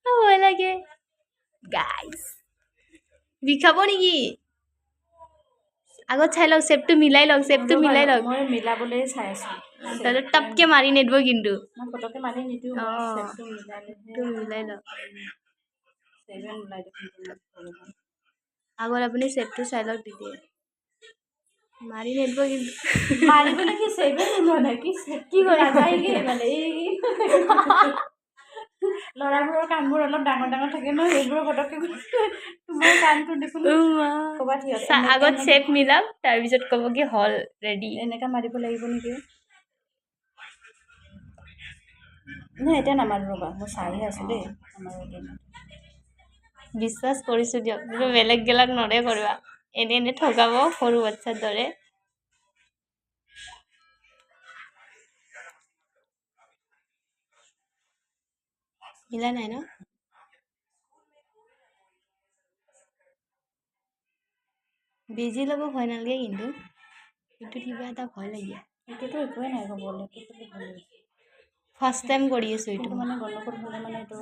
ভয় লাগে গাইজ বিষাব নেকি আগত চাই লওক শেপটো মিলাই লওক মই মিলাবলৈ চাই আছো তাহলে টপকে মাৰি নেদব কিন্তু মই ফটকে মাৰি নিদিওঁ শেপটো মিলাই লওক চেভেন ওলাই দেখোন আগত আপুনি শেপটো চাই লওক তেতিয়া মাৰি নেদব কিন্তু মাৰিবলৈ কি চেভেন ওলোৱা নাই কি কৰা যায়গে মানে ল'ৰাবোৰৰ কাণবোৰ অলপ ডাঙৰ ডাঙৰ থাকে ন সেইবোৰ ফটকে তোমাৰ কাণটো দেখোন ক'ৰবাত আগত শেপ মিলাওক তাৰপিছত ক'ব কি হল ৰেডি এনেকা মাৰিব লাগিব নেকি নাই এতিয়া নামাৰো ৰ'বা মই চাইহে আছো দেই বিশ্বাস কৰিছো দিয়ক কিন্তু বেলেগ গেলাক নৰে কৰিবা এনে ঠগাব সৰু বাচ্চাৰ দৰে মিলা নাই ন বেজি ল'ব ভয় নালাগে কিন্তু এইটো কিবা এটা ভয় লাগে এইটোতো একোৱে নাই ক'বলৈ ফাৰ্ষ্ট টাইম কৰি আছো এইটো মানে গণ্ডগোল হ'লে মানে এইটো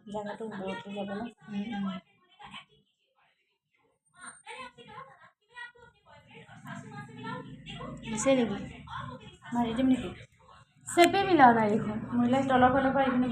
জাগাটো বদলি যাব ন দিছে নেকি মাৰি দিম নেকি চেপে মিলাও নাই দেখোন মিলাই তলৰ ফালৰ পৰা এইখিনি